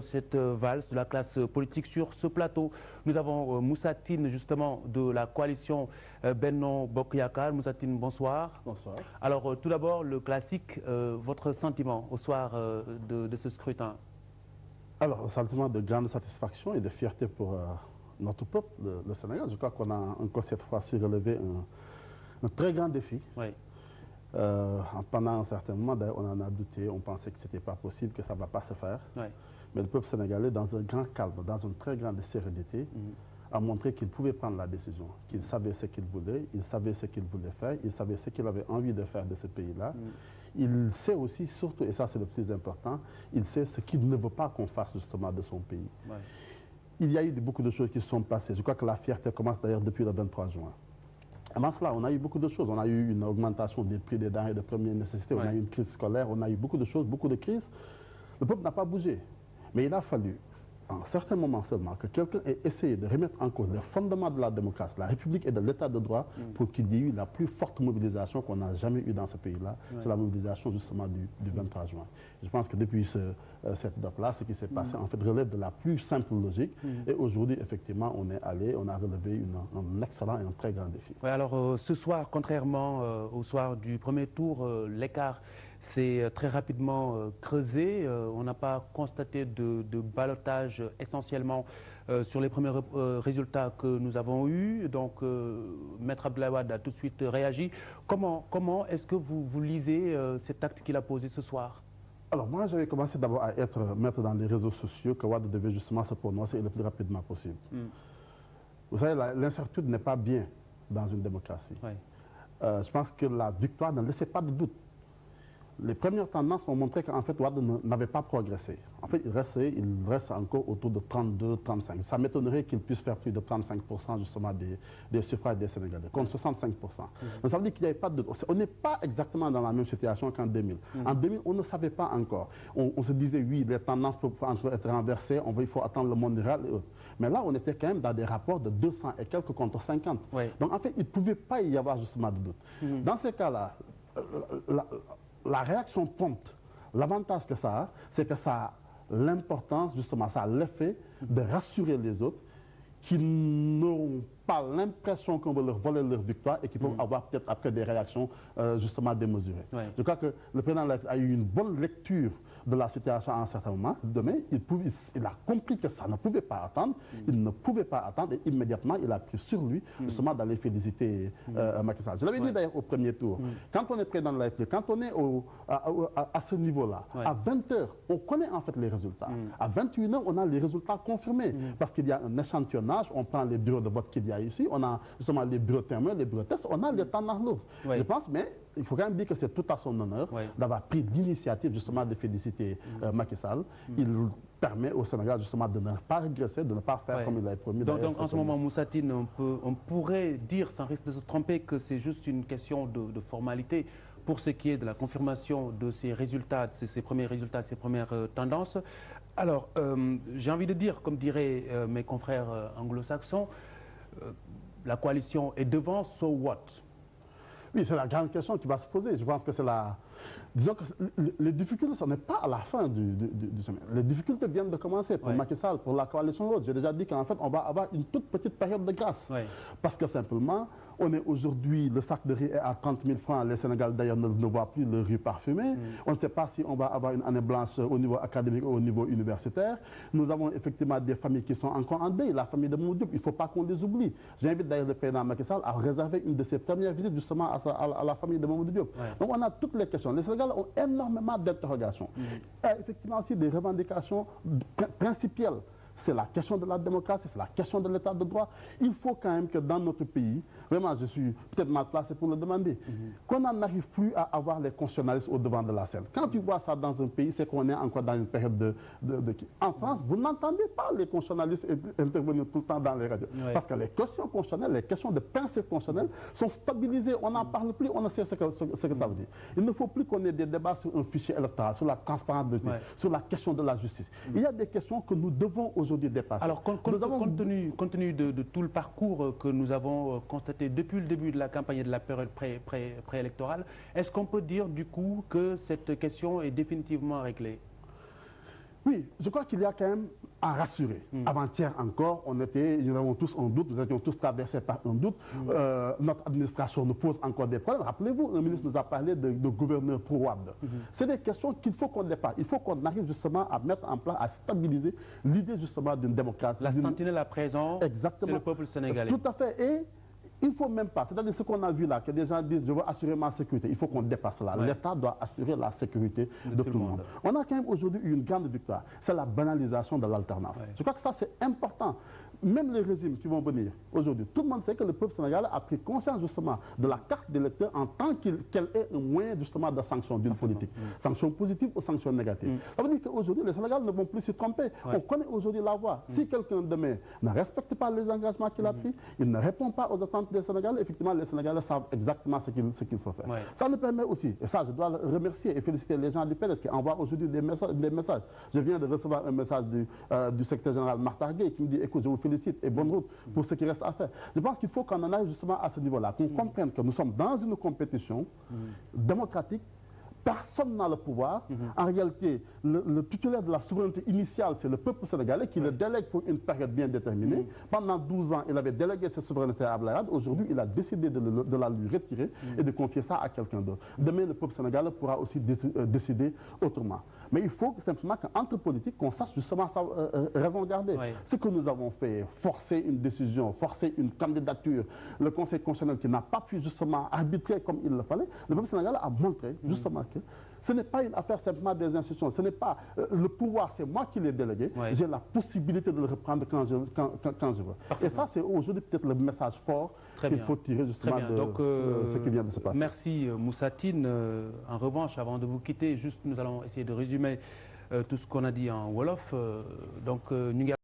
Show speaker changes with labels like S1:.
S1: cette valse de la classe politique sur ce plateau. Nous avons Moussa Tine, justement, de la coalition Benno Bokk Yakaar. Moussa Tine, bonsoir.
S2: Bonsoir.
S1: Alors, tout d'abord, le classique, votre sentiment au soir de ce scrutin?
S2: Alors, un sentiment de grande satisfaction et de fierté pour notre peuple, le Sénégal. Je crois qu'on a encore cette fois-ci relevé un très grand défi.
S1: Oui.
S2: Pendant un certain moment, on en a douté, on pensait que ce n'était pas possible, que ça ne va pas se faire.
S1: Oui.
S2: Mais le peuple sénégalais, dans un grand calme, dans une très grande sérénité, a montré qu'il pouvait prendre la décision, qu'il savait ce qu'il voulait, il savait ce qu'il voulait faire, il savait ce qu'il avait envie de faire de ce pays-là. Il sait aussi, surtout, et ça c'est le plus important, il sait ce qu'il ne veut pas qu'on fasse justement de son pays.
S1: Oui.
S2: Il y a eu beaucoup de choses qui se sont passées. Je crois que la fierté commence d'ailleurs depuis le 23 juin. Avant cela, on a eu beaucoup de choses. On a eu une augmentation des prix des denrées de première nécessité, on a eu une crise scolaire, on a eu beaucoup de choses, beaucoup de crises. Le peuple n'a pas bougé. Mais il a fallu, à un certain moment seulement, que quelqu'un ait essayé de remettre en cause les fondements de la démocratie, la République et de l'État de droit pour qu'il y ait eu la plus forte mobilisation qu'on n'a jamais eue dans ce pays-là. C'est la mobilisation justement du 23 juin. Je pense que depuis cette date-là, ce qui s'est passé en fait relève de la plus simple logique. Et aujourd'hui, effectivement, on est allé, on a relevé un excellent et un très grand défi.
S1: Oui, alors ce soir, contrairement au soir du premier tour, l'écart s'est très rapidement creusé. On n'a pas constaté de ballottage essentiellement sur les premiers résultats que nous avons eus. Donc, Maître Abdoulaye Wade a tout de suite réagi. Comment est-ce que vous lisez cet acte qu'il a posé ce soir?
S2: Alors moi, j'avais commencé d'abord à mettre dans les réseaux sociaux que Wade devait justement se prononcer le plus rapidement possible. Vous savez, l'incertitude n'est pas bien dans une démocratie.
S1: Oui.
S2: Je pense que la victoire ne laissait pas de doute. Les premières tendances ont montré qu'en fait, Wade n'avait pas progressé. En fait, il reste encore autour de 32-35. Ça m'étonnerait qu'il puisse faire plus de 35% justement des suffrages des Sénégalais, contre 65%. Donc ça veut dire qu'il n'y avait pas de doute. On n'est pas exactement dans la même situation qu'en 2000. En 2000, on ne savait pas encore. On se disait, oui, les tendances peuvent être renversées, il faut attendre le monde réel et autres. Mais là, on était quand même dans des rapports de 200 et quelques contre 50.
S1: Oui.
S2: Donc en fait, il ne pouvait pas y avoir justement de doute. Dans ces cas-là, la réaction prompte, l'avantage que ça a, c'est que ça a l'importance, justement, ça a l'effet de rassurer les autres qui n'auront pas l'impression qu'on veut leur voler leur victoire et qui peuvent avoir peut-être après des réactions justement démesurées.
S1: Ouais.
S2: Je crois que le président a eu une bonne lecture de la situation à un certain moment donné. Il a compris que ça ne pouvait pas attendre. Il ne pouvait pas attendre et immédiatement il a pris sur lui justement d'aller féliciter Macky Sall. Je l'avais dit d'ailleurs au premier tour. Quand on est président de la République, quand on est à ce niveau-là, à 20 h, on connaît en fait les résultats. À 21 h, on a les résultats confirmés parce qu'il y a un échantillonnage. On prend les bureaux de vote qu'il y a ici, on a justement les bureaux témoins, les bureaux tests, on a les tendances lourdes. Je pense, mais il faut quand même dire que c'est tout à son honneur d'avoir pris l'initiative justement de féliciter Macky Sall. Il permet au Sénégal justement de ne pas régresser, de ne pas faire comme il avait promis.
S1: Donc en ce moment, Moussa Tine, on pourrait dire, sans risque de se tromper, que c'est juste une question de formalité pour ce qui est de la confirmation de ces résultats, ces premiers résultats, ces premières tendances. Alors, j'ai envie de dire, comme diraient mes confrères anglo-saxons, la coalition est devant, so what?
S2: Oui, c'est la grande question qui va se poser. Je pense que c'est la... Disons que les difficultés, ce n'est pas à la fin du chemin. Les difficultés viennent de commencer pour Macky Sall, pour la coalition haute. J'ai déjà dit qu'en fait, on va avoir une toute petite période de grâce. Parce que simplement, on est aujourd'hui, le sac de riz est à 30 000 francs. Les Sénégalais d'ailleurs ne voient plus le riz parfumé. On ne sait pas si on va avoir une année blanche au niveau académique ou au niveau universitaire. Nous avons effectivement des familles qui sont encore en deuil. La famille de Mamadou Diop, il ne faut pas qu'on les oublie. J'invite d'ailleurs le président Macky Sall à réserver une de ses premières visites justement à la famille de Mamadou Diop. Donc on a toutes les questions. Les Sénégalais ont énormément d'interrogations. Il y a effectivement aussi des revendications principielles. C'est la question de la démocratie, c'est la question de l'état de droit. Il faut quand même que dans notre pays, vraiment je suis peut-être mal placé pour le demander, qu'on n'en arrive plus à avoir les constitutionnalistes au devant de la scène. Quand tu vois ça dans un pays, c'est qu'on est encore dans une période En France, vous n'entendez pas les constitutionnalistes intervenir tout le temps dans les radios. Parce que les questions constitutionnelles, les questions de principe constitutionnel sont stabilisées. On n'en parle plus, on ne sait ce que ça veut dire. Il ne faut plus qu'on ait des débats sur un fichier électoral, sur la transparence de sur la question de la justice. Il y a des questions que nous devons aujourd'hui dépasser.
S1: Alors, compte tenu de tout le parcours que nous avons constaté depuis le début de la campagne et de la période préélectorale, est-ce qu'on peut dire du coup que cette question est définitivement réglée?
S2: Oui, je crois qu'il y a quand même à rassurer. Avant-hier encore, nous avons tous un doute, nous étions tous traversés par un doute. Notre administration nous pose encore des problèmes. Rappelez-vous, un ministre nous a parlé de gouverneur pro-Wade. C'est des questions qu'il faut qu'on dépasse. Il faut qu'on arrive justement à mettre en place, à stabiliser l'idée justement d'une démocratie.
S1: La sentinelle à présent, c'est le peuple sénégalais.
S2: Tout à fait. Et il ne faut même pas, c'est-à-dire ce qu'on a vu là, que des gens disent je veux assurer ma sécurité. Il faut qu'on dépasse là. Ouais. L'État doit assurer la sécurité de tout le monde. On a quand même aujourd'hui une grande victoire. C'est la banalisation de l'alternance. Ouais. Je crois que ça c'est important. Même les régimes qui vont venir aujourd'hui, tout le monde sait que le peuple sénégalais a pris conscience justement de la carte d'électeur en tant qu'elle est un moyen justement de sanction d'une politique. Sanction positive ou sanction négative. Ça veut dire qu'aujourd'hui, les Sénégalais ne vont plus se tromper. Ouais. On connaît aujourd'hui la voie. Si quelqu'un demain ne respecte pas les engagements qu'il a pris, il ne répond pas aux attentes des Sénégalais, effectivement, les Sénégalais savent exactement ce qu'il faut faire. Ouais. Ça nous permet aussi, et ça je dois remercier et féliciter les gens du PDS qui envoient aujourd'hui des messages. Je viens de recevoir un message du secrétaire général Makhtar Gueye qui me dit, écoute, je vous félicite et bonne route pour ce qui reste à faire. Je pense qu'il faut qu'on en aille justement à ce niveau-là, qu'on comprenne que nous sommes dans une compétition démocratique. Personne n'a le pouvoir. En réalité, le titulaire de la souveraineté initiale, c'est le peuple sénégalais qui le délègue pour une période bien déterminée. Pendant 12 ans, il avait délégué cette souveraineté à Abdoulaye Wade. Aujourd'hui, il a décidé de la lui retirer et de confier ça à quelqu'un d'autre. Demain, le peuple sénégalais pourra aussi décider autrement. Mais il faut simplement qu'entre politiques, qu'on sache justement sa raison garder. Oui. Ce que nous avons fait, forcer une décision, forcer une candidature, le Conseil constitutionnel qui n'a pas pu justement arbitrer comme il le fallait, le peuple sénégalais a montré justement que ce n'est pas une affaire simplement des institutions, ce n'est pas le pouvoir, c'est moi qui l'ai délégué, j'ai la possibilité de le reprendre quand je veux. Et ça, c'est aujourd'hui peut-être le message fort qu'il faut tirer justement de ce qui vient de se passer.
S1: Merci Moussa Tine. En revanche, avant de vous quitter, juste nous allons essayer de résumer tout ce qu'on a dit en Wolof.